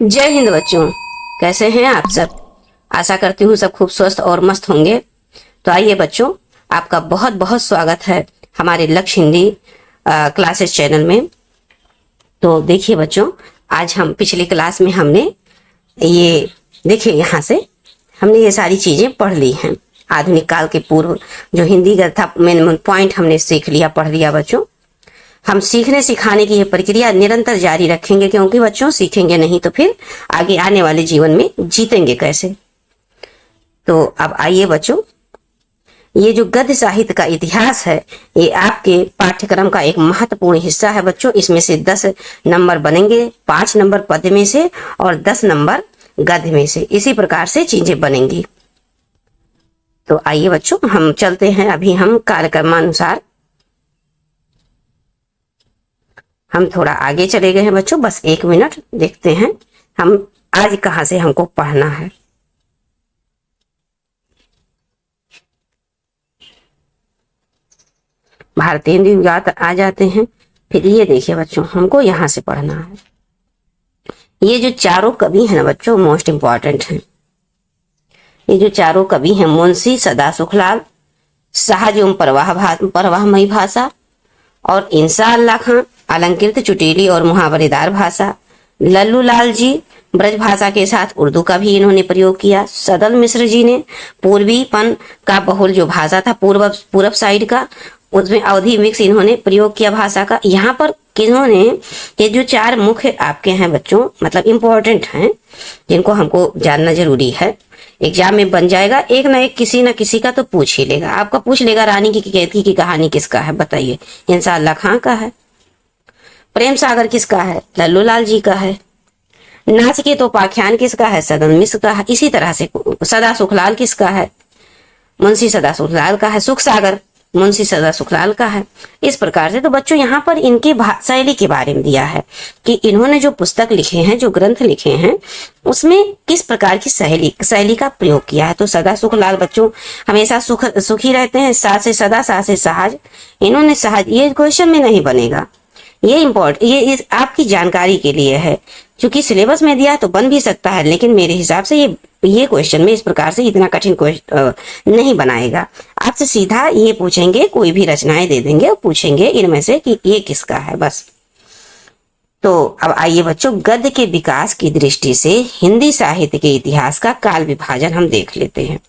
जय हिंद बच्चों। कैसे हैं आप सब? आशा करती हूँ सब खूब स्वस्थ और मस्त होंगे। तो आइए बच्चों, आपका बहुत बहुत स्वागत है हमारे लक्ष्य हिंदी क्लासेस चैनल में। तो देखिए बच्चों, आज हम पिछली क्लास में हमने ये देखिए यहाँ से हमने ये सारी चीजें पढ़ ली हैं। आधुनिक काल के पूर्व जो हिंदी था मेन पॉइंट हमने सीख लिया, पढ़ लिया बच्चों। हम सीखने सिखाने की ये प्रक्रिया निरंतर जारी रखेंगे, क्योंकि बच्चों सीखेंगे नहीं तो फिर आगे आने वाले जीवन में जीतेंगे कैसे। तो अब आइए बच्चों, ये जो गद्य साहित्य का इतिहास है ये आपके पाठ्यक्रम का एक महत्वपूर्ण हिस्सा है बच्चों। इसमें से 10 नंबर बनेंगे, 5 नंबर पद्य में से और 10 नंबर गद्य में से। इसी प्रकार से चीजें बनेंगी। तो आइए बच्चों, हम चलते हैं। अभी हम कार्यक्रमानुसार हम थोड़ा आगे चले गए हैं बच्चों। बस 1 मिनट देखते हैं हम आज कहां से हमको पढ़ना है। भारतीय युगात आ जाते हैं। फिर ये देखिए बच्चों, हमको यहां से पढ़ना है। ये जो चारों कवि हैं ना बच्चों, मोस्ट इंपॉर्टेंट हैं। ये जो चारों कवि हैं, मुंशी सदा सुखलाल, सहज एवं परवाहमयी भाषा, और इंशाअल्लाह खां अलंकृत चुटीली और मुहावरेदार भाषा। लल्लू लाल जी ब्रज भाषा के साथ उर्दू का भी इन्होंने प्रयोग किया। सदल मिश्र जी ने पूर्वीपन का बहुल जो भाषा था पूर्व साइड का, उसमें अवधी मिक्स इन्होंने प्रयोग किया भाषा का। यहाँ पर किन्होंने ये जो 4 मुख्य आपके हैं बच्चों, मतलब इम्पोर्टेंट हैं, जिनको हमको जानना जरूरी है। एग्जाम में बन जाएगा, एक ना एक किसी ना किसी का तो पूछ ही लेगा। आपका पूछ लेगा रानी की कैथी की कहानी किसका है बताइए? इंशाअल्लाह खां का है। प्रेम सागर किसका है? लल्लू लाल जी का है। नाचिकेत उपाख्यान किसका है? सदन मिश्र का है। इसी तरह से सदा सुखलाल किसका है? मुंशी सदा सुखलाल का है। सुख सागर मुंशी सदा सुखलाल का है। इस प्रकार से तो बच्चों यहाँ पर इनकी शैली के बारे में दिया है कि इन्होंने जो पुस्तक लिखे हैं, जो ग्रंथ लिखे हैं, उसमें किस प्रकार की शैली का प्रयोग किया है। तो सदा सुखलाल बच्चों हमेशा सुखी रहते हैं। सा से सदा, सा से सहज। इन्होंने सहज, ये क्वेश्चन में नहीं बनेगा, ये आपकी जानकारी के लिए है। क्योंकि सिलेबस में दिया तो बन भी सकता है, लेकिन मेरे हिसाब से ये क्वेश्चन में इस प्रकार से इतना कठिन क्वेश्चन नहीं बनाएगा। आपसे सीधा ये पूछेंगे, कोई भी रचनाएं दे देंगे और पूछेंगे इनमें से कि ये किसका है, बस। तो अब आइए बच्चों, गद्य के विकास की दृष्टि से हिंदी साहित्य के इतिहास का काल विभाजन हम देख लेते हैं।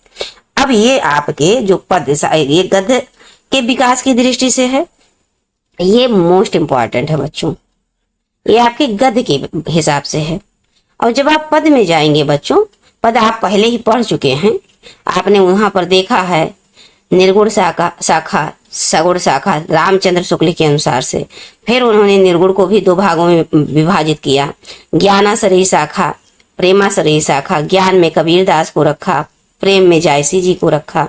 अब ये आपके जो ये गद्य के विकास की दृष्टि से है, ये मोस्ट इंपॉर्टेंट है बच्चों। ये आपके गद्य के हिसाब से है। और जब आप पद में जाएंगे बच्चों, पद आप पहले ही पढ़ चुके हैं। आपने वहां पर देखा है निर्गुण शाखा सगुण शाखा रामचंद्र शुक्ल के अनुसार से। फिर उन्होंने निर्गुण को भी 2 भागों में विभाजित किया। ज्ञानाश्रयी शाखा, प्रेमाश्रयी शाखा। ज्ञान में कबीर दास को रखा, प्रेम में जायसी जी को रखा।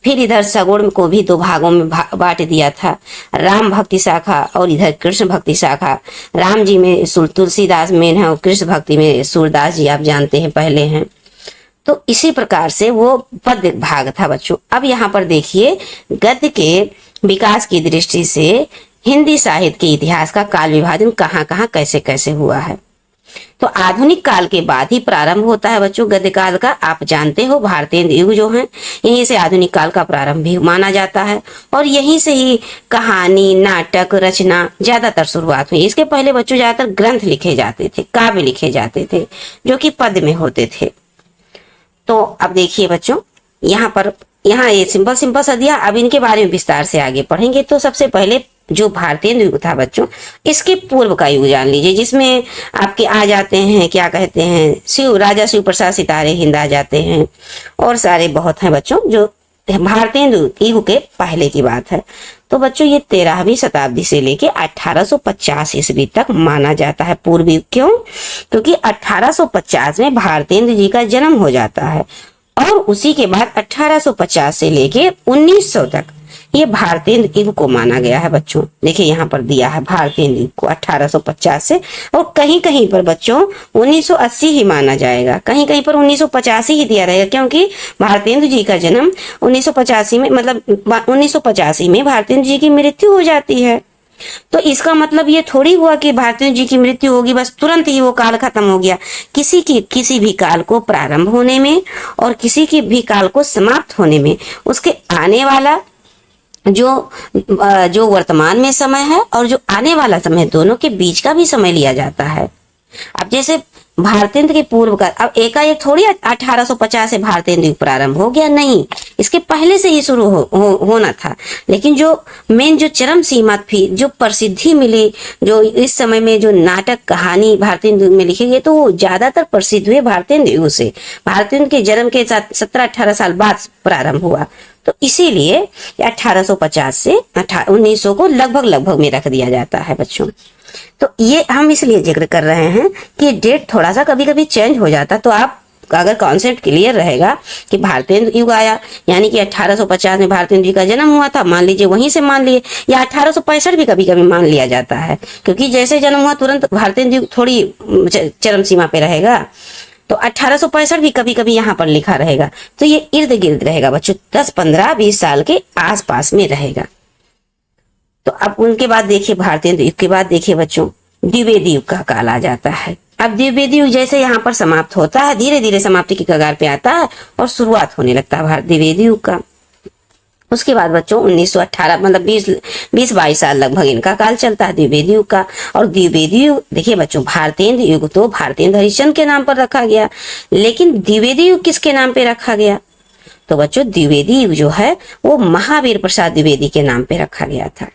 फिर इधर सगुण को भी 2 भागों में बांट दिया था, राम भक्ति शाखा और इधर कृष्ण भक्ति शाखा। राम जी में तुलसीदास मेन है और कृष्ण भक्ति में सूरदास जी आप जानते हैं पहले हैं। तो इसी प्रकार से वो पद्य भाग था बच्चों। अब यहाँ पर देखिए, गद्य के विकास की दृष्टि से हिंदी साहित्य के इतिहास का काल विभाजन कहाँ कहाँ कैसे कैसे हुआ है। तो आधुनिक काल के बाद ही प्रारंभ होता है बच्चों गद्य काल का। आप जानते हो भारतीय युग जो है, यहीं से आधुनिक काल का प्रारंभ भी माना जाता है। और यहीं से ही कहानी, नाटक, रचना ज्यादातर शुरुआत हुई। इसके पहले बच्चों ज्यादातर ग्रंथ लिखे जाते थे, काव्य लिखे जाते थे, जो कि पद्य में होते थे। तो अब देखिए बच्चों, यहाँ ये सिंपल सा दिया। अब इनके बारे में विस्तार से आगे पढ़ेंगे। तो सबसे पहले जो भारतीय युग था बच्चों, इसके पूर्व का युग जान लीजिए, जिसमें आपके आ जाते हैं, क्या कहते हैं, राजा शिव प्रसाद सितारे हिंद आ जाते हैं, और सारे बहुत हैं बच्चों। जो भारतीय युग के पहले की बात है। तो बच्चों ये 13वीं शताब्दी से लेके 1850 ईस्वी तक माना जाता है पूर्व युग। क्यों? क्योंकि 1850 में भारतेंद्र जी का जन्म हो जाता है, और उसी के बाद 1850 से लेके 1900 तक ये भारतीय युग को माना गया है बच्चों। देखिए यहाँ पर दिया है भारतीय युग को 1850 से, और कहीं कहीं पर बच्चों 1980 ही माना जाएगा, कहीं कहीं पर 1985 ही दिया रहेगा। क्योंकि भारतेंद्र जी का जन्म 1985 में, मतलब 1985 में भारतेंद्र जी की मृत्यु हो जाती है। तो इसका मतलब ये थोड़ी हुआ कि भारतेंदु जी की मृत्यु होगी बस तुरंत ही वो काल खत्म हो गया। किसी भी काल को प्रारंभ होने में और किसी की भी काल को समाप्त होने में उसके आने वाला जो वर्तमान में समय है और जो आने वाला समय, दोनों के बीच का भी समय लिया जाता है। अब जैसे भारतेंदु के पूर्व का, अब एकाएक थोड़ी 1850 से भारतेंदु युग प्रारंभ हो गया, नहीं, इसके पहले से ही शुरू होना था। लेकिन जो मेन जो चरम सीमा थी, जो प्रसिद्धि मिली, जो इस समय में जो नाटक कहानी भारतेंदु युग में लिखी गई, तो वो ज्यादातर प्रसिद्ध हुए भारतेंदु युग से। भारतेंदु के जन्म के 17-18 साल बाद प्रारंभ हुआ, तो इसीलिए 1850 से 1900 को लगभग में रख दिया जाता है बच्चों। तो ये हम इसलिए जिक्र कर रहे हैं कि डेट थोड़ा सा कभी कभी चेंज हो जाता, तो आप अगर कॉन्सेप्ट क्लियर रहेगा कि भारतेंदु युग आया यानी कि 1850 में भारतेंदु जी का जन्म हुआ था, मान लीजिए वहीं से मान लिए, या 1865 भी कभी कभी मान लिया जाता है, क्योंकि जैसे जन्म हुआ तुरंत भारतेंदु युग थोड़ी चरम सीमा पे रहेगा, तो 1865 भी कभी कभी यहाँ पर लिखा रहेगा। तो ये इर्द गिर्द रहेगा बच्चों, 10, 15, 20 साल के आसपास में रहेगा। तो अब उनके बाद देखिए, भारतेंदु युग के बाद देखिए बच्चों, द्विवेदी युग का काल आ जाता है। अब द्विवेदी युग जैसे यहाँ पर समाप्त होता है, धीरे धीरे समाप्ति की कगार पे आता है और शुरुआत होने लगता है द्विवेदी युग का। उसके बाद बच्चों 1918 मतलब 20-22 साल लगभग इनका काल चलता है द्विवेदी युग का। और द्विवेदी युग देखिए बच्चों, भारतेंदु युग तो भारतेंदु हरिश्चंद्र के नाम पर रखा गया, लेकिन द्विवेदी युग किसके नाम पे रखा गया? तो बच्चों द्विवेदी युग जो है वो महावीर प्रसाद द्विवेदी के नाम पे रखा गया था।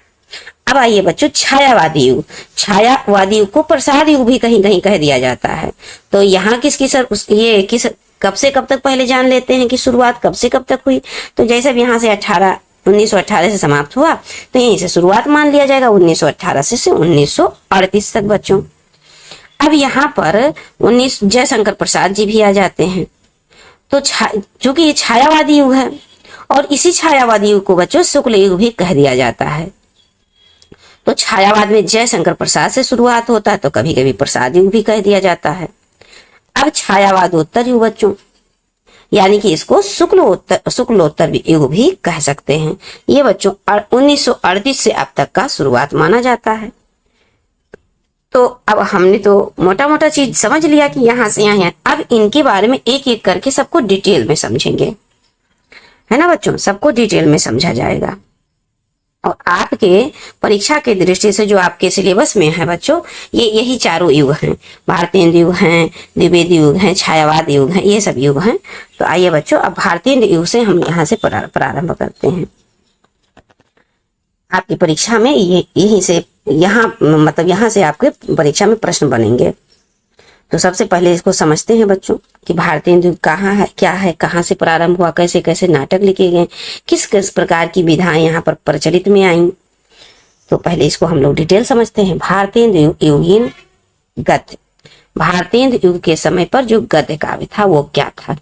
अब आइए बच्चों छायावादी युग। छायावादी युग को प्रसाद युग भी कहीं कहीं कह दिया जाता है। तो यहाँ ये किस कब से कब तक पहले जान लेते हैं कि शुरुआत कब से कब तक हुई। तो जैसे अब यहाँ से 1918 से समाप्त हुआ, तो यहीं से शुरुआत मान लिया जाएगा 1918 से 1938 तक बच्चों। अब यहाँ पर जयशंकर प्रसाद जी भी आ जाते हैं। तो चूंकि ये छायावादी युग है और इसी छायावादी युग को बच्चों शुक्ल युग भी कह दिया जाता है। तो छायावाद में जयशंकर प्रसाद से शुरुआत होता है, तो कभी कभी प्रसाद युग भी कह दिया जाता है। अब छायावादोत्तर युग बच्चों, यानी कि इसको शुक्लोत्तर युग भी कह सकते हैं। ये बच्चों 1938 से अब तक का शुरुआत माना जाता है। तो अब हमने तो मोटा मोटा चीज समझ लिया कि यहाँ से यहाँ है। अब इनके बारे में एक एक करके सबको डिटेल में समझेंगे, है ना बच्चों, सबको डिटेल में समझा जाएगा। और आपके परीक्षा के दृष्टि से जो आपके सिलेबस में है बच्चों, ये यही चारों युग हैं, भारतेंदु युग हैं, द्विवेदी युग हैं, छायावाद युग हैं, ये सब युग हैं। तो आइए बच्चों, अब भारतेंदु युग से हम यहाँ से प्रारंभ करते हैं। आपकी परीक्षा में यहीं से यहाँ से आपके परीक्षा में प्रश्न बनेंगे। तो सबसे पहले इसको समझते हैं बच्चों कि भारतेंदु कहाँ है, क्या है, कहाँ से प्रारंभ हुआ, कैसे कैसे नाटक लिखे गए, किस किस प्रकार की विधाएं यहाँ पर प्रचलित में आई। तो पहले इसको हम लोग डिटेल समझते हैं। भारतेंदु युगीन गद्य, भारतेंदु युग के समय पर जो गद्य काव्य था वो क्या था।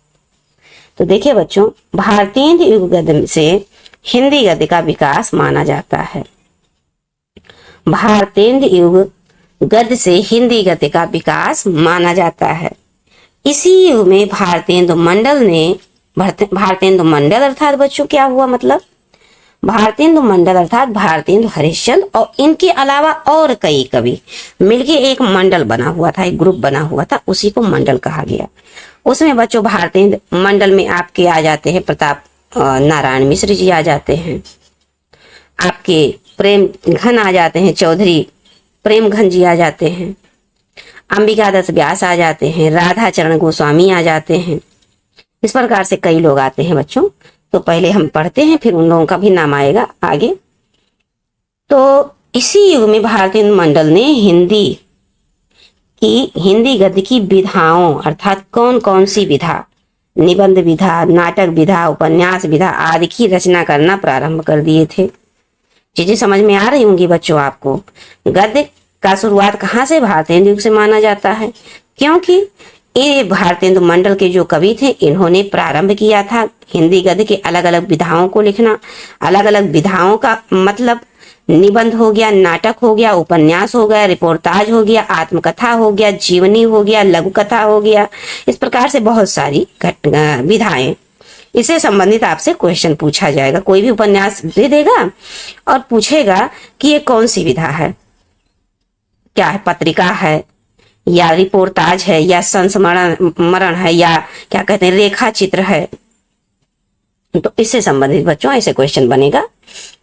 तो देखिए बच्चों, भारतेंदु युग गद्य से हिंदी गद्य का विकास माना जाता है। भारतेंदु युग गद्य से हिंदी गद्य का विकास माना जाता है। इसी युग में भारतेंदु मंडल अर्थात बच्चों क्या हुआ, मतलब भारतेंदु मंडल अर्थात भारतेंदु हरिश्चंद्र और इनके अलावा और कई कवि मिलके एक मंडल बना हुआ था, एक ग्रुप बना हुआ था, उसी को मंडल कहा गया। उसमें बच्चों भारतेंदु मंडल में आपके आ जाते हैं प्रताप नारायण मिश्र जी आ जाते हैं, आपके प्रेम घन आ जाते हैं, चौधरी प्रेम घन जी आ जाते हैं, अंबिका दत्त व्यास आ जाते हैं, राधा चरण गोस्वामी आ जाते हैं। इस प्रकार से कई लोग आते हैं बच्चों। तो पहले हम पढ़ते हैं, फिर उन लोगों का भी नाम आएगा आगे। तो इसी युग में भारतेंदु मंडल ने हिंदी गद्य की विधाओं अर्थात कौन कौन सी विधा, निबंध विधा, नाटक विधा, उपन्यास विधा आदि की रचना करना प्रारंभ कर दिए थे। चीजें समझ में आ रही होंगी बच्चों आपको। गद्य का शुरुआत कहाँ से, भारतेंदु युग से माना जाता है, क्योंकि ये भारतेंदु मंडल के जो कवि थे इन्होंने प्रारंभ किया था हिंदी गद्य के अलग अलग विधाओं को लिखना। अलग अलग विधाओं का मतलब निबंध हो गया, नाटक हो गया, उपन्यास हो गया, रिपोर्टाज हो गया, आत्मकथा हो गया, जीवनी हो गया, लघु कथा हो गया। इस प्रकार से बहुत सारी विधाएं इससे संबंधित आपसे क्वेश्चन पूछा जाएगा। कोई भी उपन्यास दे देगा और पूछेगा कि ये कौन सी विधा है, क्या है, पत्रिका है या रिपोर्टाज है या संस्मरण है या क्या कहते हैं रेखा चित्र है। तो इससे संबंधित बच्चों ऐसे क्वेश्चन बनेगा।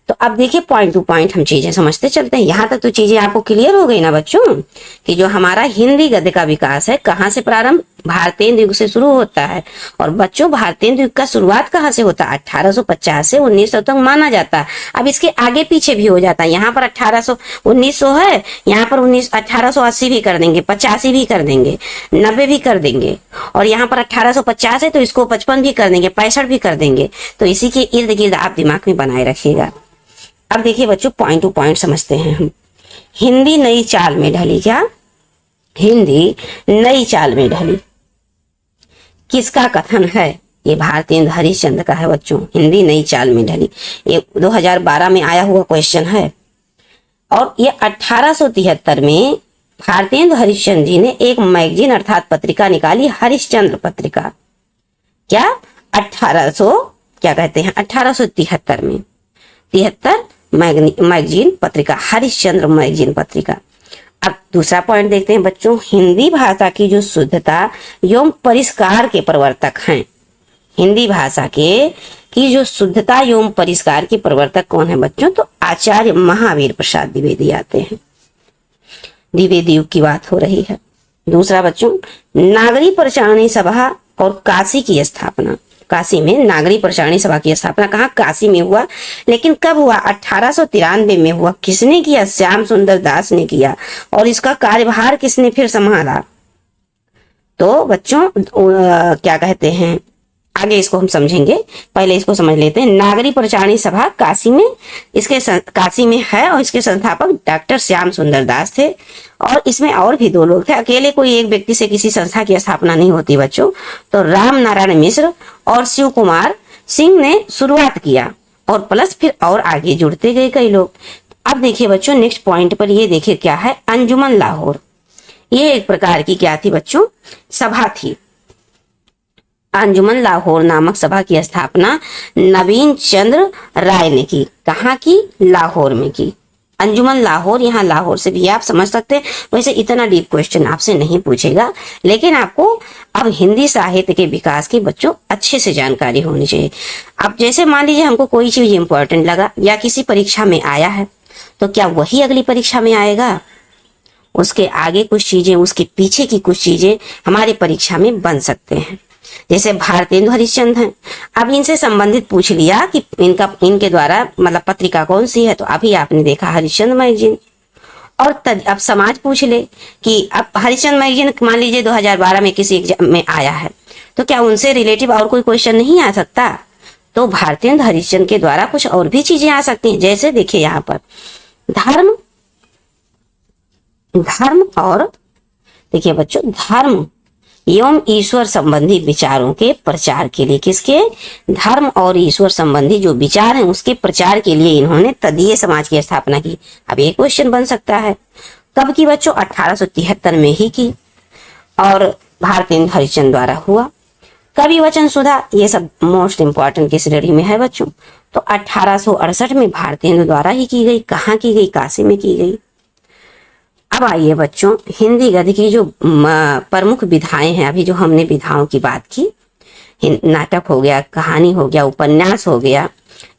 तो अब देखिए पॉइंट टू पॉइंट हम चीजें समझते चलते हैं। यहां तक तो चीजें आपको क्लियर हो गई ना बच्चों कि जो हमारा हिंदी गद्य का विकास है कहाँ से प्रारंभ, भारतेंदु युग से शुरू होता है। और बच्चों भारतेंदु युग का शुरुआत कहाँ से होता है, 1850 से 1900 तक माना जाता है। अब इसके आगे पीछे भी हो जाता है, यहाँ पर 1900 है, यहाँ पर 1880 भी कर देंगे, 85 भी कर देंगे, 90 भी कर देंगे, और यहाँ पर 1850 है तो इसको 55 भी कर देंगे, 65 भी कर देंगे। तो इसी के इर्द गिर्द आप दिमाग में बनाए रखिएगा। अब देखिए बच्चों पॉइंट टू पॉइंट समझते हैं हम। हिंदी नई चाल में ढली, क्या, हिंदी नई चाल में ढली, किसका कथन है, ये भारतेंदु हरिश्चंद्र का है बच्चों। हिंदी नई चाल में ढली, ये 2012 में आया हुआ क्वेश्चन है। और ये 1873 में भारतेंदु हरिश्चंद्र जी ने एक मैगजीन अर्थात पत्रिका निकाली, हरिश्चंद्र पत्रिका। क्या 1873 में 73 मैगजीन पत्रिका, हरिश्चंद्र मैगजीन पत्रिका। अब दूसरा पॉइंट देखते हैं बच्चों, हिंदी भाषा की जो शुद्धता एवं परिष्कार के प्रवर्तक हैं। हिंदी भाषा के की जो शुद्धता एवं परिष्कार के प्रवर्तक कौन है बच्चों, तो आचार्य महावीर प्रसाद द्विवेदी आते हैं। द्विवेदी युग की बात हो रही है। दूसरा बच्चों, नागरी प्रचारणी सभा और काशी की स्थापना। काशी में नागरी प्रचारणी सभा की स्थापना कहाँ, काशी में हुआ। लेकिन कब हुआ, 1893 में हुआ। किसने किया, श्याम सुंदर दास ने किया। और इसका कार्यभार किसने फिर संभाला, तो बच्चों क्या कहते हैं, आगे इसको हम समझेंगे, पहले इसको समझ लेते हैं। नागरी प्रचारणी सभा काशी में, काशी में है और इसके संस्थापक डॉक्टर श्याम सुंदर दास थे। और इसमें और भी 2 लोग थे, अकेले कोई एक व्यक्ति से किसी संस्था की स्थापना नहीं होती बच्चों। तो राम नारायण मिश्र और शिव कुमार सिंह ने शुरुआत किया और प्लस फिर और आगे जुड़ते गए कई लोग। अब देखिए बच्चों नेक्स्ट पॉइंट पर ये देखिए क्या है, अंजुमन लाहौर। ये एक प्रकार की क्या थी बच्चों, सभा थी। अंजुमन लाहौर नामक सभा की स्थापना नवीन चंद्र राय ने की। कहाँ की, लाहौर में की। अंजुमन लाहौर, यहाँ लाहौर से भी आप समझ सकते हैं। वैसे इतना डीप क्वेश्चन आपसे नहीं पूछेगा, लेकिन आपको अब हिंदी साहित्य के विकास की बच्चों अच्छे से जानकारी होनी चाहिए। अब जैसे मान लीजिए हमको कोई चीज इंपॉर्टेंट लगा या किसी परीक्षा में आया है, तो क्या वही अगली परीक्षा में आएगा, उसके आगे कुछ चीजें, उसके पीछे की कुछ चीजें हमारी परीक्षा में बन सकते हैं। जैसे भारतेंदु हरिश्चंद्र हैं, अब इनसे संबंधित पूछ लिया कि इनके द्वारा मतलब पत्रिका कौन सी है, तो अभी आपने देखा हरिश्चंद्र मैगजीन। और अब समाज पूछ ले कि अब हरिश्चंद्र मैगजीन मान लीजिए 2012 में किसी एग्जाम में आया है, तो क्या उनसे रिलेटिव और कोई क्वेश्चन नहीं आ सकता, तो भारतेंदु हरिश्चंद्र के द्वारा कुछ और भी चीजें आ सकती हैं। जैसे देखिए यहाँ पर धर्म और देखिए बच्चों, धर्म एवं ईश्वर संबंधी विचारों के प्रचार के लिए, किसके, धर्म और ईश्वर संबंधी जो विचार हैं उसके प्रचार के लिए इन्होंने तदीय समाज की स्थापना की। अब एक क्वेश्चन बन सकता है, कब की बच्चों, 1873 में ही की। और भारतेंदु हरिश्चंद्र द्वारा हुआ। कवि वचन सुधा, ये सब मोस्ट इंपॉर्टेंट की श्रेणी में है बच्चों। तो 1868 में भारतेंदु द्वारा ही की गई। कहाँ की गई, काशी में की गई। अब आइए बच्चों, हिंदी गद्य की जो प्रमुख विधाएं हैं, अभी जो हमने विधाओं की बात की, नाटक हो गया, कहानी हो गया, उपन्यास हो गया,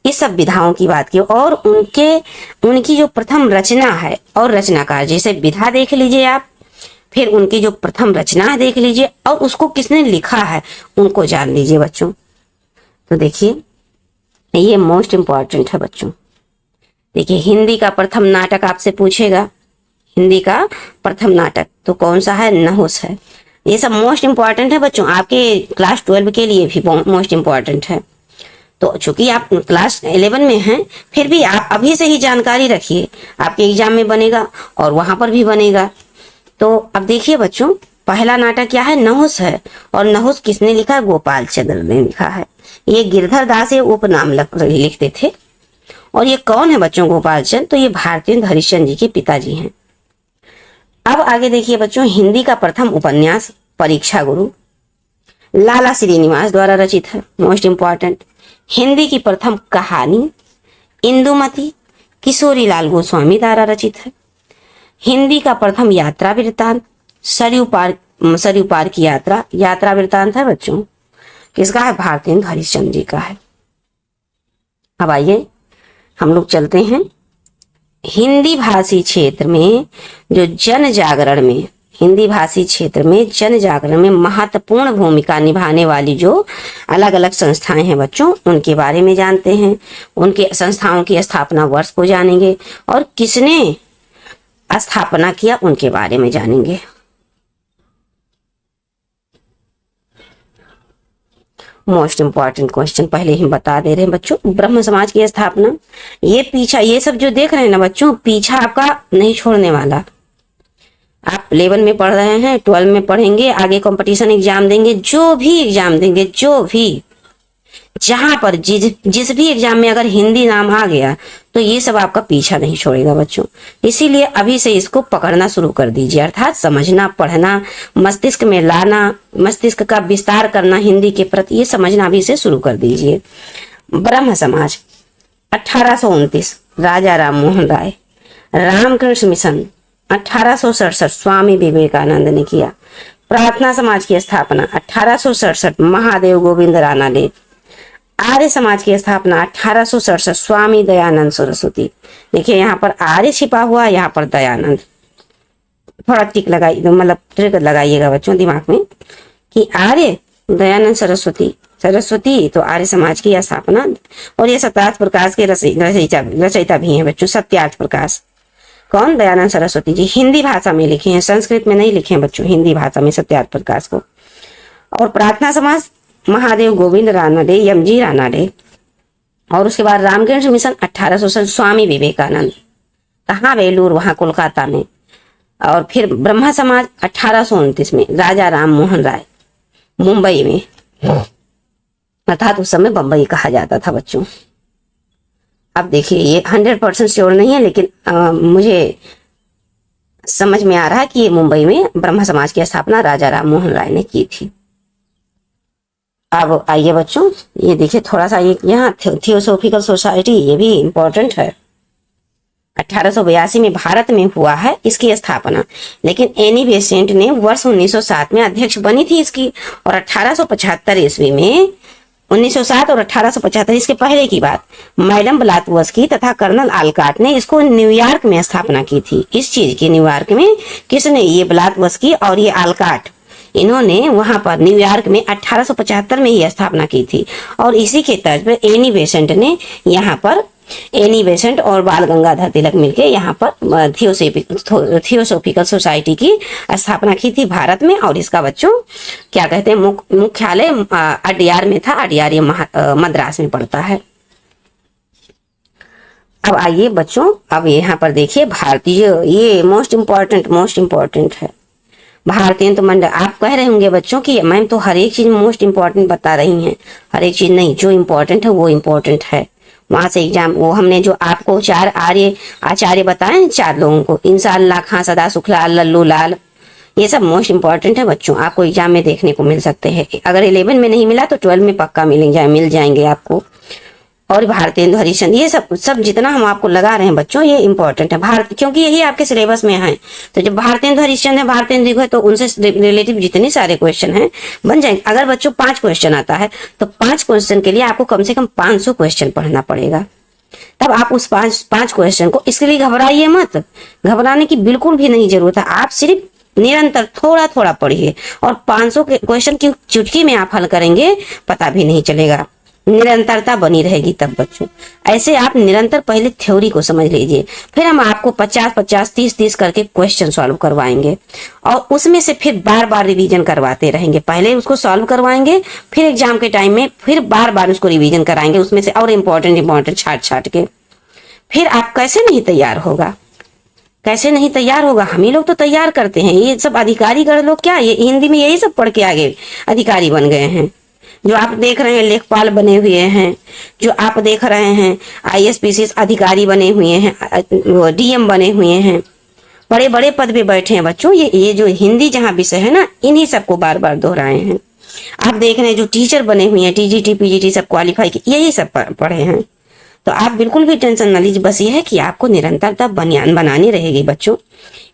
इस सब विधाओं की बात की। और उनकी जो प्रथम रचना है और रचनाकार, जैसे विधा देख लीजिए आप, फिर उनकी जो प्रथम रचना है देख लीजिए, और उसको किसने लिखा है उनको जान लीजिए बच्चों। तो देखिए ये मोस्ट इंपॉर्टेंट है बच्चों। देखिए हिंदी का प्रथम नाटक आपसे पूछेगा, हिंदी का प्रथम नाटक तो कौन सा है, नहुस है। ये सब मोस्ट इंपॉर्टेंट है बच्चों, आपके क्लास 12 के लिए भी मोस्ट इंपॉर्टेंट है। तो चूंकि आप क्लास 11 में हैं, फिर भी आप अभी से ही जानकारी रखिए, आपके एग्जाम में बनेगा और वहां पर भी बनेगा। तो अब देखिए बच्चों, पहला नाटक क्या है, नहुस है। और नहुस किसने लिखा, गोपाल चंद्र ने लिखा है। ये गिरधर दास ये उपनाम लिखते थे। और ये कौन है बच्चों, गोपाल चंद्र, तो ये भारतेंदु हरिश्चंद्र जी के पिताजी हैं। अब आगे देखिए बच्चों, हिंदी का प्रथम उपन्यास परीक्षा गुरु। लाला श्रीनिवास द्वारा रचित है, मोस्ट इंपॉर्टेंट। हिंदी की प्रथम कहानी इंदुमती किशोरी लाल गोस्वामी द्वारा रचित है। हिंदी का प्रथम यात्रा वृत्तांत सरयू पार की यात्रा वृत्तांत है बच्चों, किसका है? भारतेंदु हरिश्चंद्र जी का है। अब आइए हम लोग चलते हैं हिंदी भाषी क्षेत्र में जो जन जागरण में, हिंदी भाषी क्षेत्र में जन जागरण में महत्वपूर्ण भूमिका निभाने वाली जो अलग अलग संस्थाएं हैं बच्चों, उनके बारे में जानते हैं। उनके संस्थाओं की स्थापना वर्ष को जानेंगे और किसने स्थापना किया उनके बारे में जानेंगे। मोस्ट इंपॉर्टेंट क्वेश्चन पहले ही बता दे रहे हैं बच्चों। ब्रह्म समाज की स्थापना, ये पीछा, ये सब जो देख रहे हैं ना बच्चों, पीछा आपका नहीं छोड़ने वाला। आप 11 में पढ़ रहे हैं, 12 में पढ़ेंगे, आगे कंपटीशन एग्जाम देंगे, जो भी एग्जाम देंगे, जो भी जहां पर जिस भी एग्जाम में अगर हिंदी नाम आ गया तो ये सब आपका पीछा नहीं छोड़ेगा बच्चों। इसीलिए अभी से इसको पकड़ना शुरू कर दीजिए, अर्थात समझना, पढ़ना, मस्तिष्क में लाना, मस्तिष्क का विस्तार करना हिंदी के प्रति, ये समझना अभी से शुरू कर दीजिए। ब्रह्म समाज 1829 राजा राम मोहन राय। रामकृष्ण मिशन 1867 स्वामी विवेकानंद ने किया। प्रार्थना समाज की स्थापना 1867 महादेव गोविंद रानाडे। आर्य समाज की स्थापना 1867 स्वामी दयानंद सरस्वती। देखिए यहाँ पर आर्य छिपा हुआ, यहाँ पर दयानंद। थोड़ा टिक लगाइए, मतलब ट्रिक लगाइएगा बच्चों दिमाग में कि आर्य दयानंद सरस्वती तो आर्य समाज की स्थापना। और ये सत्यार्थ प्रकाश के रचयिता भी हैं बच्चों, सत्यार्थ प्रकाश। कौन? दयानंद सरस्वती जी। हिंदी भाषा में लिखे हैं, संस्कृत में नहीं लिखे हैं बच्चों, हिंदी भाषा में सत्यार्थ प्रकाश को। और प्रार्थना समाज महादेव गोविंद रानाडे, एमजी रानाडे। और उसके बाद रामकृष्ण मिशन 1867 स्वामी विवेकानंद। कहाँ? बेलूर, वहां कोलकाता में। और फिर ब्रह्मा समाज 1829 में राजा राम मोहन राय, मुंबई में, अर्थात उस समय बम्बई कहा जाता था बच्चों। अब देखिए ये 100% श्योर नहीं है, लेकिन मुझे समझ में आ रहा है कि ये मुंबई में ब्रह्म समाज की स्थापना राजा राम मोहन राय ने की थी। अब आइए बच्चों, ये देखिए थोड़ा सा, ये यहाँ थियोसोफिकल सोसाइटी, ये भी इंपॉर्टेंट है। 1882 में भारत में हुआ है इसकी स्थापना, लेकिन एनी बेसेंट ने वर्ष 1907 में अध्यक्ष बनी थी इसकी। और 1875 ईस्वी में, 1907 और 1875, इसके पहले की बात, मैडम ब्लातवस्की तथा कर्नल आलकाट ने इसको न्यूयॉर्क में स्थापना की थी। इस चीज की न्यूयॉर्क में किसने? ये ब्लातवस्की और ये आलकाट, इन्होंने वहां पर न्यूयॉर्क में 1875 में ही स्थापना की थी। और इसी के तर्ज पर एनी बेसेंट ने यहाँ पर, एनी बेसेंट और बाल गंगाधर तिलक मिलकर यहाँ पर थियोसोफिकल सोसाइटी की स्थापना की थी भारत में। और इसका बच्चों क्या कहते हैं, मुख्यालय अडयार में था। अडयार ये मद्रास में पड़ता है। अब आइए बच्चों, अब यहाँ पर देखिए भारतीय, ये मोस्ट इम्पोर्टेंट है। भारतीय तो मंडल, आप कह रहे होंगे बच्चों कि मैम तो हर एक चीज मोस्ट इम्पोर्टेंट बता रही हैं। हर एक चीज नहीं, जो इम्पोर्टेंट है वो इम्पोर्टेंट है। वहां से एग्जाम, वो हमने जो आपको 4 आचार्य बताए 4 लोगों को, इंसान, लाखा, सदा, सुखलाल, लल्लू लाल, ये सब मोस्ट इम्पोर्टेंट है बच्चों, आपको एग्जाम में देखने को मिल सकते हैं। अगर 11 में नहीं मिला तो 12 में पक्का मिल जाएंगे आपको। और भारतेंदु हरिश्चंद्र, ये सब जितना हम आपको लगा रहे हैं बच्चों, ये इंपॉर्टेंट है भारत, क्योंकि यही आपके सिलेबस में है। तो जब भारतेंदु हरिश्चंद्र है, भारतेंदु है, तो उनसे रिलेटिव जितने सारे क्वेश्चन हैं बन जाएंगे। अगर बच्चों 5 क्वेश्चन आता है तो 5 क्वेश्चन के लिए आपको कम से कम 500 क्वेश्चन पढ़ना पड़ेगा। तब आप उस 5 क्वेश्चन को, इसके लिए घबराइए मत, घबराने की बिल्कुल भी नहीं जरूरत है। आप सिर्फ निरंतर थोड़ा थोड़ा पढ़िए और 500 क्वेश्चन की चुटकी में आप हल करेंगे, पता भी नहीं चलेगा। निरंतरता बनी रहेगी तब बच्चों। ऐसे आप निरंतर पहले थ्योरी को समझ लीजिए, फिर हम आपको 50-50, 30-30 करके क्वेश्चन सॉल्व करवाएंगे और उसमें से फिर बार बार रिवीजन करवाते रहेंगे। पहले उसको सॉल्व करवाएंगे, फिर एग्जाम के टाइम में फिर बार बार उसको रिवीजन कराएंगे, उसमें से और इम्पोर्टेंट छाट के। फिर आप कैसे नहीं तैयार होगा? हम ही लोग तो तैयार करते हैं। ये सब अधिकारीगण लोग क्या, ये हिंदी में यही सब पढ़ के आगे अधिकारी बन गए हैं। जो आप देख रहे हैं लेखपाल बने हुए हैं, जो आप देख रहे हैं ISPC अधिकारी बने हुए हैं, DM बने हुए हैं, बड़े बड़े पद पे बैठे हैं बच्चों। ये जो हिंदी जहाँ विषय है ना, इन्हीं सबको बार बार दोहराए हैं। आप देख रहे हैं जो टीचर बने हुए हैं, टीजीटी पीजीटी सब क्वालिफाई की, यही सब पढ़े हैं। तो आप बिल्कुल भी टेंशन ना लीजिए, बस ये है कि आपको निरंतरता बनानी रहेगी बच्चों।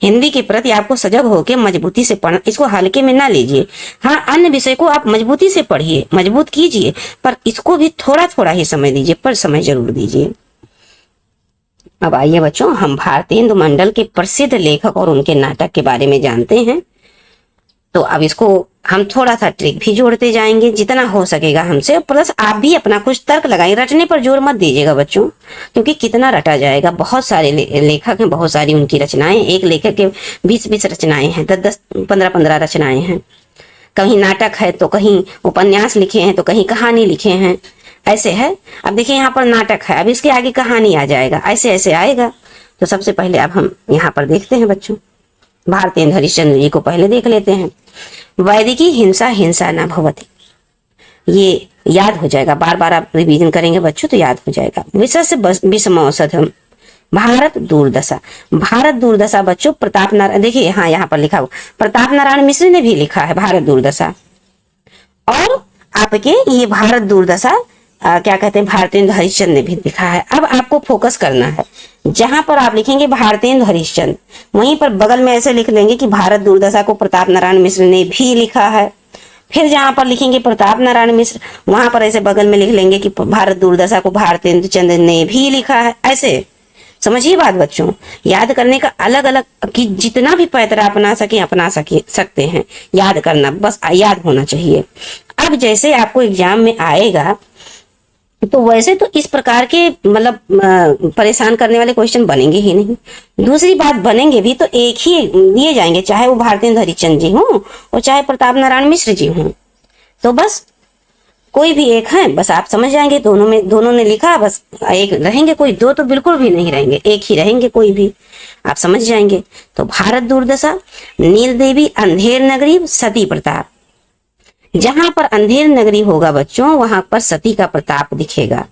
हिंदी के प्रति आपको सजग होकर मजबूती से पढ़ना, इसको हल्के में ना लीजिए। हाँ, अन्य विषय को आप मजबूती से पढ़िए, मजबूत कीजिए, पर इसको भी थोड़ा थोड़ा ही समय दीजिए, पर समय जरूर दीजिए। अब आइए बच्चों, हम भारतेंदु मंडल के प्रसिद्ध लेखक और उनके नाटक के बारे में जानते हैं। तो अब इसको हम थोड़ा सा ट्रिक भी जोड़ते जाएंगे जितना हो सकेगा हमसे, प्लस आप भी अपना कुछ तर्क लगाइए। रटने पर जोर मत दीजिएगा बच्चों, क्योंकि कितना रटा जाएगा। बहुत सारे लेखक हैं, बहुत सारी उनकी रचनाएं, एक लेखक के 20-20 रचनाएं हैं, 10-10, 15-15 रचनाएं हैं। कहीं नाटक है तो कहीं उपन्यास लिखे हैं, तो कहीं कहानी लिखे हैं, ऐसे है। अब देखिए यहाँ पर नाटक है, अब इसके आगे कहानी आ जाएगा, ऐसे ऐसे आएगा। तो सबसे पहले अब हम यहाँ पर देखते हैं बच्चों, भारतेंदु हरिश्चंद्र जी को पहले देख लेते हैं। वैदिकी हिंसा हिंसा न भवति, ये याद हो जाएगा, बार बार आप रिवीजन करेंगे बच्चों तो याद हो जाएगा। विशेष विषमौषधम, भारत दुर्दशा। भारत दुर्दशा बच्चों प्रताप नारायण, देखिए हाँ यहाँ पर लिखा हुआ, प्रताप नारायण मिश्र ने भी लिखा है भारत दुर्दशा। और आपके ये भारत दुर्दशा क्या कहते हैं, भारतेंदु हरिश्चंद्र ने भी लिखा है। अब आपको फोकस करना है, जहां पर आप लिखेंगे भारतेंदु हरिश्चंद्र, वहीं पर बगल में ऐसे लिख लेंगे कि भारत दुर्दशा को प्रताप नारायण मिश्र ने भी लिखा है। फिर जहां पर लिखेंगे प्रताप नारायण मिश्र, वहां पर ऐसे बगल में लिख लेंगे कि भारत दुर्दशा को भारतेंदु चंद्र ने भी लिखा है। ऐसे समझिए बात बच्चों। याद करने का अलग अलग कि जितना भी पैतरा अपना सकते हैं, याद करना बस याद होना चाहिए। अब जैसे आपको एग्जाम में आएगा तो वैसे तो इस प्रकार के मतलब परेशान करने वाले क्वेश्चन बनेंगे ही नहीं। दूसरी बात, बनेंगे भी तो एक ही दिए जाएंगे, चाहे वो भारतेंदु हरिश्चंद्र जी हों और चाहे प्रताप नारायण मिश्र जी हों। तो बस कोई भी एक है, बस आप समझ जाएंगे दोनों ने लिखा, बस एक रहेंगे, कोई दो तो बिल्कुल भी नहीं रहेंगे, एक ही रहेंगे, कोई भी आप समझ जाएंगे। तो भारत दुर्दशा, नील देवी, अंधेर नगरी, सती प्रताप। जहां पर अंधेर नगरी होगा बच्चों, वहां पर सती का प्रताप दिखेगा,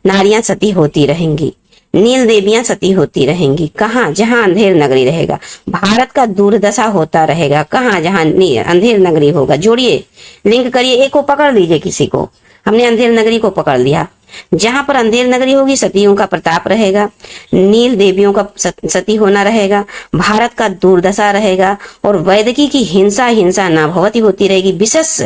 नारियां सती होती रहेंगी, नील देवियां सती होती रहेंगी। कहाँ? जहां अंधेर नगरी रहेगा। भारत का दुर्दशा होता रहेगा कहाँ? जहां अंधेर नगरी होगा। जोड़िए, लिंक करिए, एक को पकड़ लीजिए, किसी को हमने अंधेर नगरी को पकड़ लिया। जहां पर अंधेर नगरी होगी सतियों का प्रताप रहेगा, नील देवियों का सती होना रहेगा, भारत का दुर्दशा रहेगा, और वैदिकी की हिंसा हिंसा ना भवती होती रहेगी। विशेष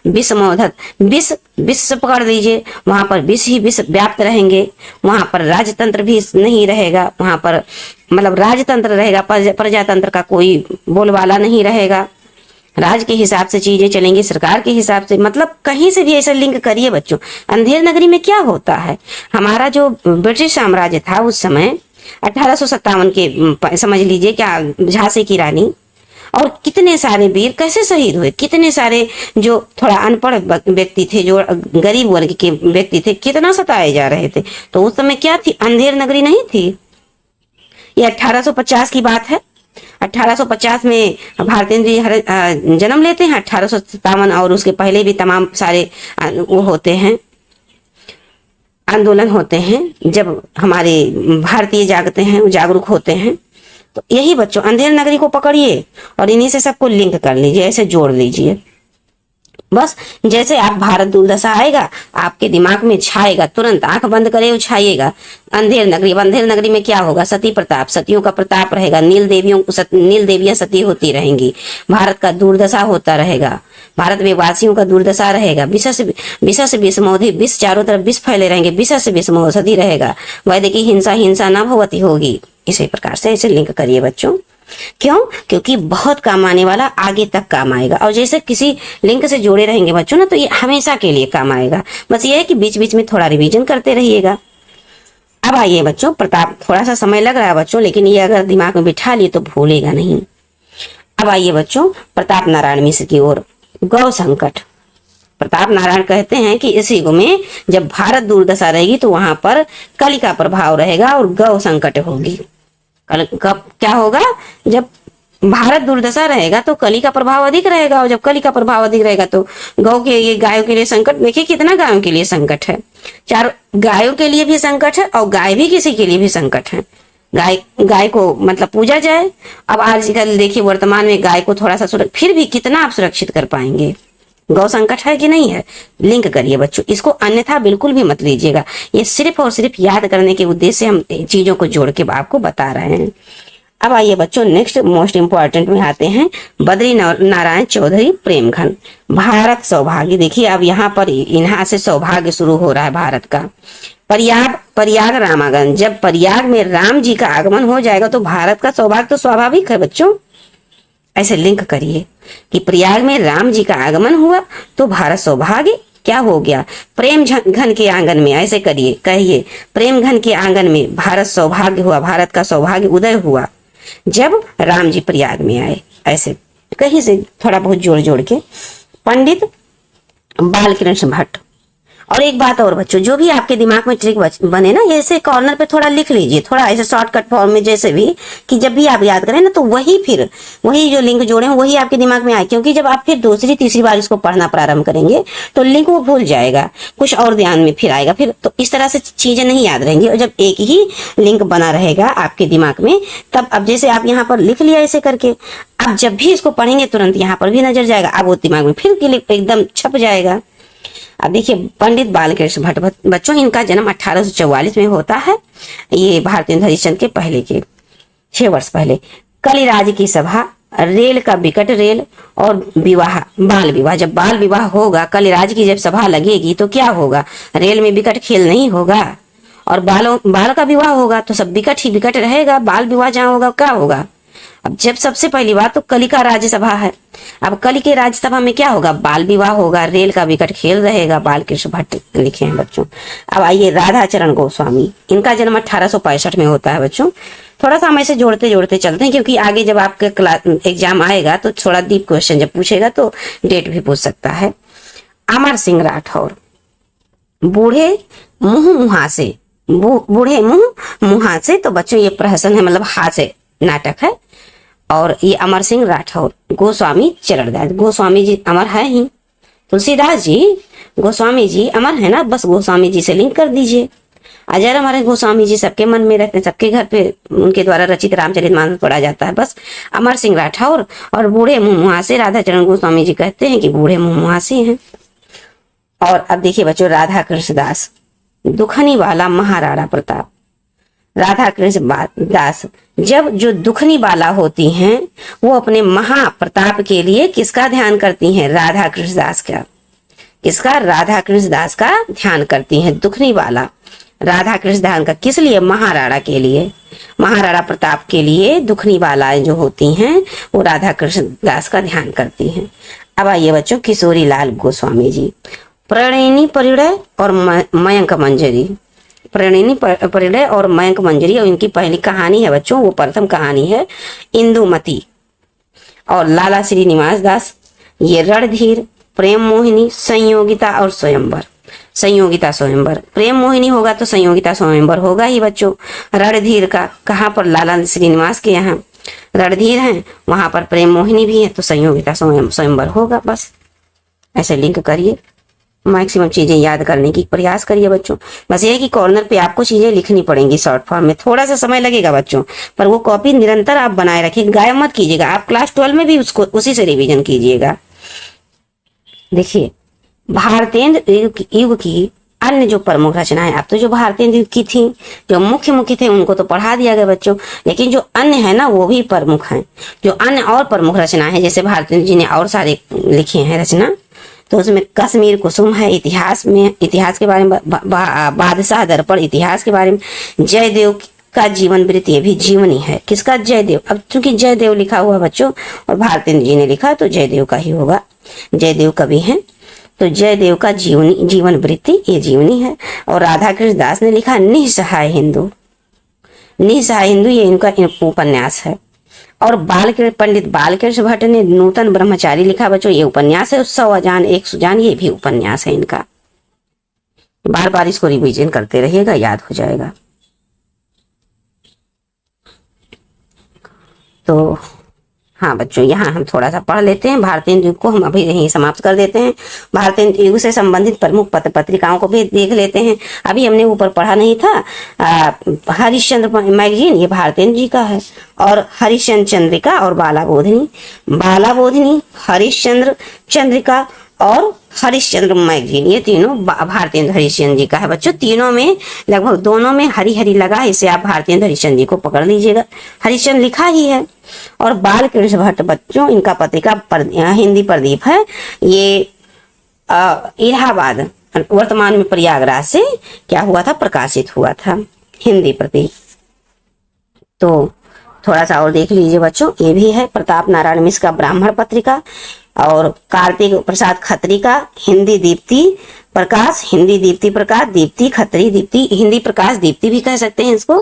विषमौधत, विष से पकड़ लीजिए, वहां पर विष ही विष व्याप्त रहेंगे। वहां पर राजतंत्र भी नहीं रहेगा, वहां पर मतलब राजतंत्र रहेगा, प्रजातंत्र का कोई बोलबाला नहीं रहेगा। राज के हिसाब से चीजें चलेंगी, सरकार के हिसाब से, मतलब कहीं से भी ऐसा लिंक करिए बच्चों। अंधेर नगरी में क्या होता है, हमारा जो ब्रिटिश साम्राज्य था उस समय 1857 के समझ लीजिए, क्या झांसी की रानी और कितने सारे वीर कैसे शहीद हुए, कितने सारे जो थोड़ा अनपढ़ व्यक्ति थे, जो गरीब वर्ग के व्यक्ति थे, कितना सताए जा रहे थे। तो उस समय क्या थी, अंधेर नगरी नहीं थी। ये 1850 की बात है। 1850 में भारतेंदु जी जन्म लेते हैं, 1857 और उसके पहले भी तमाम सारे वो होते हैं, आंदोलन होते हैं, जब हमारे भारतीय जागते हैं, जागरूक होते हैं। तो यही बच्चों, अंधेर नगरी को पकड़िए और इन्हीं से सबको लिंक कर लीजिए, ऐसे जोड़ लीजिए। बस जैसे आप भारत दुर्दशा आएगा आपके दिमाग में छाएगा, तुरंत आंख बंद करे उछाइएगा। अंधेर नगरी, अंधेर नगरी में क्या होगा, सती प्रताप, सतियों का प्रताप रहेगा, नील देवियां सती होती रहेंगी, भारत का दुर्दशा होता रहेगा, भारत में वासियों का दुर्दशा रहेगा, विशेष विषमौधि, विष चारों तरफ विष फैले रहेंगे, विशेष विषमौषधि रहेगा, वैदिकी हिंसा हिंसा न भवती होगी। इसी प्रकार से ऐसे लिंक करिए बच्चों। क्यों? क्योंकि बहुत काम आने वाला, आगे तक काम आएगा। और जैसे किसी लिंक से जोड़े रहेंगे बच्चों ना, तो ये हमेशा के लिए काम आएगा। बस ये है कि बीच बीच में थोड़ा रिवीजन करते रहिएगा। अब आइए बच्चों, प्रताप, थोड़ा सा समय लग रहा है बच्चों, लेकिन ये अगर दिमाग में बिठा लिए तो भूलेगा नहीं। अब आइए बच्चों प्रताप नारायण मिश्र की ओर। गौ संकट। प्रताप नारायण कहते हैं कि इस युग में जब भारत दुर्दशा रहेगी तो वहां पर कली का प्रभाव रहेगा और गौ संकट होगी। कब क्या होगा, जब भारत दुर्दशा रहेगा तो कली का प्रभाव अधिक रहेगा, और जब कली का प्रभाव अधिक रहेगा तो गौ के, ये गायों के लिए संकट। देखिए कितना गायों के लिए संकट है, चार गायों के लिए भी संकट है और गाय भी किसी के लिए भी संकट है। गाय गाय को मतलब पूजा जाए। अब आजकल देखिए वर्तमान में गाय को थोड़ा सा फिर भी कितना आप सुरक्षित कर पाएंगे? गौ संकट है कि नहीं है? लिंक करिए बच्चों इसको, अन्यथा बिल्कुल भी मत लीजिएगा। ये सिर्फ और सिर्फ याद करने के उद्देश्य से हम चीजों को जोड़ के आपको बता रहे हैं। अब आइए बच्चों नेक्स्ट मोस्ट इंपॉर्टेंट में आते हैं, बद्री नारायण चौधरी प्रेमघन, भारत सौभाग्य। देखिए अब यहाँ पर यहाँ से सौभाग्य शुरू हो रहा है भारत का। प्रयाग रामागन, जब प्रयाग में राम जी का आगमन हो जाएगा तो भारत का सौभाग्य तो स्वाभाविक है बच्चों। ऐसे लिंक करिए कि प्रयाग में राम जी का आगमन हुआ तो भारत सौभाग्य क्या हो गया? प्रेम घन के आंगन में, ऐसे करिए कहिए, प्रेम घन के आंगन में भारत सौभाग्य हुआ, भारत का सौभाग्य उदय हुआ जब राम जी प्रयाग में आए। ऐसे कहीं से थोड़ा बहुत जोड़ जोड़ के। पंडित बालकृष्ण भट्ट। और एक बात और बच्चों, जो भी आपके दिमाग में ट्रिक बने ना, ऐसे कॉर्नर पे थोड़ा लिख लीजिए, थोड़ा ऐसे शॉर्टकट फॉर्म में, जैसे भी कि जब भी आप याद करें ना तो वही जो लिंक जोड़े हैं वही आपके दिमाग में आए। क्योंकि जब आप फिर दूसरी तीसरी बार इसको पढ़ना प्रारंभ करेंगे तो लिंक वो भूल जाएगा, कुछ और ध्यान में फिर आएगा, फिर तो इस तरह से चीजें नहीं याद रहेंगी। और जब एक ही लिंक बना रहेगा आपके दिमाग में, तब अब जैसे आप यहाँ पर लिख लिया ऐसे करके, अब जब भी इसको पढ़ेंगे तुरंत यहाँ पर भी नजर जाएगा, अब वो दिमाग में फिर एकदम छप जाएगा। अब देखिए पंडित बालकृष्ण भट्ट बच्चों, इनका जन्म 1844 में होता है। ये भारतेंदु हरिश्चंद्र के पहले के 6 वर्ष पहले। कलिराज की सभा, रेल का विकट रेल और विवाह, बाल विवाह। जब बाल विवाह होगा, कलिराज की जब सभा लगेगी तो क्या होगा? रेल में विकट खेल नहीं होगा और बाल का विवाह होगा तो सब विकट ही विकट रहेगा। बाल विवाह जहाँ होगा क्या होगा? अब जब सबसे पहली बात तो कली का राज्यसभा है। अब कली के राज्यसभा में क्या होगा? बाल विवाह होगा, रेल का विकट खेल रहेगा। बालकृष्ण भट्ट लिखे हैं बच्चों। अब आइए राधा चरण गोस्वामी, इनका जन्म 1865 में होता है बच्चों। थोड़ा सा हम ऐसे जोड़ते जोड़ते चलते हैं क्योंकि आगे जब आपके क्लास एग्जाम आएगा तो थोड़ा डीप क्वेश्चन जब पूछेगा तो डेट भी पूछ सकता है। अमर सिंह राठौर, बूढ़े मुंह मुहासे, बूढ़े मुंह मुहासे, तो बच्चों ये प्रहसन है, मतलब हास्य नाटक है। और ये अमर सिंह राठौर। गोस्वामी चरणदास, गोस्वामी जी अमर है ही, तुलसीदास जी गोस्वामी जी अमर है ना, बस गोस्वामी जी से लिंक कर दीजिए। अजर हमारे गोस्वामी जी सबके मन में रहते हैं, सबके घर पे उनके द्वारा रचित रामचरितमानस पढ़ा जाता है। बस अमर सिंह राठौर और बूढ़े मुंह मुहासे, राधा चरण गोस्वामी जी कहते हैं कि बूढ़े मुंह मुहासे हैं। और अब देखिए बच्चों राधा कृष्ण दास, दुखनी वाला महाराणा प्रताप। राधा कृष्ण दास जब जो दुखनी बाला होती हैं वो अपने महाप्रताप के लिए किसका ध्यान करती हैं? राधा कृष्ण दास का। किसका? राधा कृष्ण दास का ध्यान करती हैं। दुखनी बाला राधा कृष्ण दास का किस लिए? महाराणा के लिए, महाराणा प्रताप के लिए दुखनी बालाएं जो होती हैं वो राधा कृष्ण दास का ध्यान करती हैं। अब आइए बच्चों किशोरी लाल गोस्वामी जी, प्रणयिनी परिणय और मयंक मंजरी। प्रणयिनी परिणय और मयंक मंजरी, और इनकी पहली कहानी है बच्चों, वो प्रथम कहानी है इंदुमती। और लाला श्रीनिवास दास, ये रणधीर, प्रेम मोहिनी, संयोगिता और स्वयंवर। संयोगिता स्वयंवर, प्रेम मोहिनी होगा तो संयोगिता स्वयंवर होगा ही बच्चों। रणधीर का कहाँ पर? लाला श्रीनिवास के यहाँ रणधीर हैं, वहां पर प्रेम मोहिनी भी है, तो संयोगिता स्वयंवर होगा। बस ऐसे लिंक करिए, मैक्सिमम चीजें याद करने की प्रयास करिए बच्चों। बस ये है कि कॉर्नर पे आपको चीजें लिखनी पड़ेंगी शॉर्ट फॉर्म में, थोड़ा सा समय लगेगा बच्चों, पर वो कॉपी निरंतर आप बनाए रखिए, गायब मत कीजिएगा। आप क्लास 12 में भी उसको उसी से रिवीजन कीजिएगा। देखिए भारतेंद्र युग की अन्य जो प्रमुख रचनाएं, अब तो जो भारतेंद्र युग की थी, जो मुख्य थे उनको तो पढ़ा दिया गया बच्चों, लेकिन जो अन्य है ना वो भी प्रमुख हैं। जो अन्य और प्रमुख रचनाएं हैं, जैसे भारतेंद्र जी ने और सारे लिखे हैं रचना, तो उसमें कश्मीर कुसुम है, इतिहास में, इतिहास के बारे में, बादशाह दर्पण इतिहास के बारे में, जयदेव का जीवन वृत्त, ये भी जीवनी है। किसका? जयदेव। अब चूंकि जयदेव लिखा हुआ बच्चों और भारतेंद्र जी ने लिखा तो जयदेव का ही होगा, जयदेव कवि हैं, तो जयदेव का जीवन वृत्ति ये जीवनी है। और राधा कृष्ण दास ने लिखा निसहाय हिंदू, निसहाय हिंदू ये इनका उपन्यास है। और पंडित बालकृष्ण भट्ट ने नूतन ब्रह्मचारी लिखा बच्चों, ये उपन्यास है। 100 अजान 1 सुजान, ये भी उपन्यास है इनका। बार बार इसको रिवीजन करते रहिएगा, याद हो जाएगा। तो हाँ बच्चों, यहाँ हम थोड़ा सा पढ़ लेते हैं। भारतीय युग को हम अभी यहीं समाप्त कर देते हैं। भारतीय युग से संबंधित प्रमुख पत्र पत्रिकाओं को भी देख लेते हैं। अभी हमने ऊपर पढ़ा नहीं था, हरिश्चंद्र मैगजीन ये भारतीय जी का है, और हरिश्चंद्र चंद्रिका और बाला बोधिनी, हरिश्चंद्र चंद्रिका और हरिश्चंद्र मैगजीन, ये तीनों भारतीय हरिश्चंद्र जी का है बच्चों। तीनों में लगभग दोनों में हरी हरी लगा, इसे आप भारतीय हरिश्चंद्र जी को पकड़ लीजिएगा, हरिश्चंद्र लिखा ही है। और बाल कृष्ण भट्ट बच्चों, इनका पत्रिका हिंदी प्रदीप है। ये इलाहाबाद वर्तमान में प्रयागराज से क्या हुआ था, प्रकाशित हुआ था, हिंदी प्रदीप। तो थोड़ा सा और देख लीजिए बच्चों, ये भी है प्रताप नारायण मिश्र का ब्राह्मण पत्रिका, और कार्तिक प्रसाद खत्री का हिंदी दीप्ति प्रकाश, हिंदी दीप्ति प्रकाश, दीप्ति खत्री दीप्ति, हिंदी प्रकाश दीप्ति भी कह सकते हैं इसको,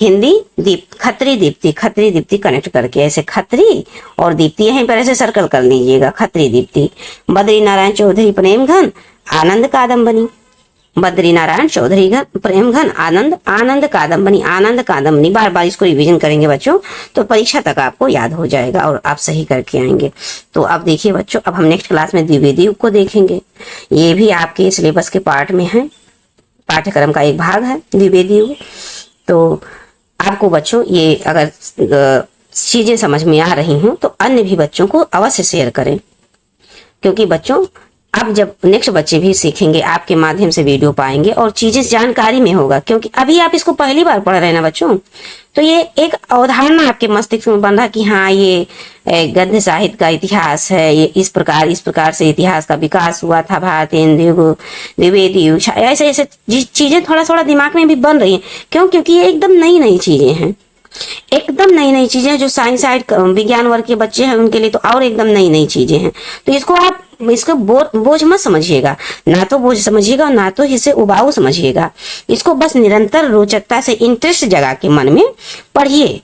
हिंदी खत्री दीप्ति कनेक्ट करके ऐसे खत्री और दीप्ति यहीं पर ऐसे सर्कल कर लीजिएगा, खत्री दीप्ति। बद्री नारायण चौधरी प्रेमघन आनंद कादम्बनी, बद्री नारायण चौधरी प्रेमघन आनंद कादम्बनी, बार बार इसको रिवीजन करेंगे बच्चों तो परीक्षा तक आपको याद हो जाएगा और आप सही करके आएंगे। तो अब देखिए बच्चों, अब हम नेक्स्ट क्लास में द्विवेदी युग को देखेंगे। ये भी आपके सिलेबस के पार्ट में है, पाठ्यक्रम का एक भाग है द्विवेदी युग। तो आपको बच्चों ये अगर चीजें समझ में आ रही हूं तो अन्य भी बच्चों को अवश्य शेयर करें, क्योंकि बच्चों अब जब नेक्स्ट बच्चे भी सीखेंगे आपके माध्यम से वीडियो पाएंगे और चीजें जानकारी में होगा, क्योंकि अभी आप इसको पहली बार पढ़ रहे हैं ना बच्चों, तो ये एक अवधारणा आपके मस्तिष्क में बन रहा कि हाँ ये गद्य साहित्य का इतिहास है, ये इस प्रकार से इतिहास का विकास हुआ था, भारतीय युग, द्विवेदी युग, ऐसे ऐसे चीजें थोड़ा थोड़ा दिमाग में भी बन रही है। क्यों? क्योंकि ये एकदम नई चीजें हैं, एकदम नई चीजें, जो साइंस साइड विज्ञान वर्ग के बच्चे हैं उनके लिए तो और एकदम नई चीजें हैं। तो इसको आप इसको बोझ मत समझिएगा, ना तो बोझ समझिएगा ना तो इसे उबाऊ समझिएगा। इसको बस निरंतर रोचकता से इंटरेस्ट जगा के मन में पढ़िए,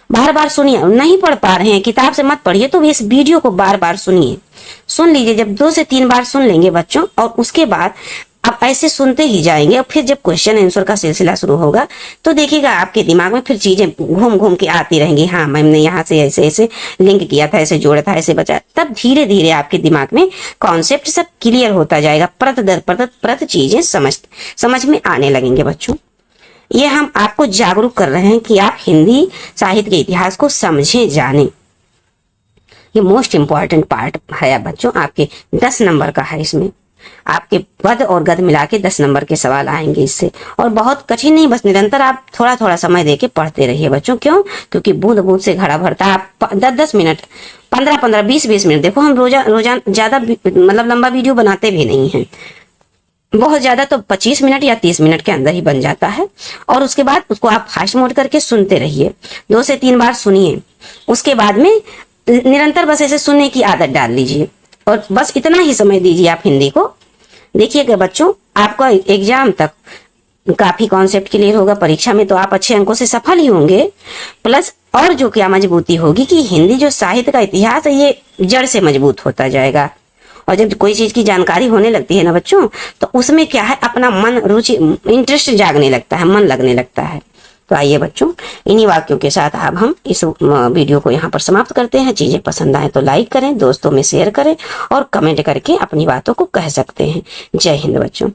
बार बार सुनिए। नहीं पढ़ पा रहे हैं किताब से मत पढ़िए तो इस वीडियो को बार बार सुनिए, सुन लीजिए। जब 2 से 3 बार सुन लेंगे बच्चों और उसके बाद आप ऐसे सुनते ही जाएंगे, और फिर जब क्वेश्चन आंसर का सिलसिला शुरू होगा तो देखिएगा आपके दिमाग में फिर चीजें घूम घूम के आती रहेंगी। हाँ मैम ने यहाँ से ऐसे ऐसे लिंक किया था, ऐसे जोड़ा था, ऐसे बचा। तब धीरे धीरे आपके दिमाग में कॉन्सेप्ट सब क्लियर होता जाएगा, परत दर परत चीजें समझ में आने लगेंगे बच्चों। ये हम आपको जागरूक कर रहे हैं कि आप हिंदी साहित्य के इतिहास को समझे, जाने। ये मोस्ट इंपॉर्टेंट पार्ट है बच्चों, आपके 10 नंबर का है। इसमें आपके पद और गद मिला के 10 नंबर के सवाल आएंगे इससे, और बहुत कठिन नहीं, बस निरंतर आप थोड़ा थोड़ा समय देके पढ़ते रहिए बच्चों। क्यों? क्योंकि बूंद बूंद से घड़ा भरता है। आप 10-10 मिनट, 15-15, 20-20 मिनट, देखो हम रोजाना ज्यादा मतलब लंबा वीडियो बनाते भी नहीं हैं, बहुत ज्यादा तो 25 मिनट या 30 मिनट के अंदर ही बन जाता है। और उसके बाद उसको आप फास्ट मोड करके सुनते रहिए, 2 से 3 बार सुनिए, उसके बाद में निरंतर बस ऐसे सुनने की आदत डाल लीजिए, और बस इतना ही समय दीजिए आप हिंदी को। देखिएगा बच्चों, आपका एग्जाम तक काफी कॉन्सेप्ट क्लियर होगा, परीक्षा में तो आप अच्छे अंकों से सफल ही होंगे। प्लस और जो क्या मजबूती होगी कि हिंदी जो साहित्य का इतिहास है ये जड़ से मजबूत होता जाएगा। और जब कोई चीज की जानकारी होने लगती है ना बच्चों, तो उसमें क्या है, अपना मन, रुचि, इंटरेस्ट जागने लगता है, मन लगने लगता है। तो आइए बच्चों, इन्हीं वाक्यों के साथ अब हम इस वीडियो को यहाँ पर समाप्त करते हैं। चीजें पसंद आए तो लाइक करें, दोस्तों में शेयर करें और कमेंट करके अपनी बातों को कह सकते हैं। जय हिंद बच्चों।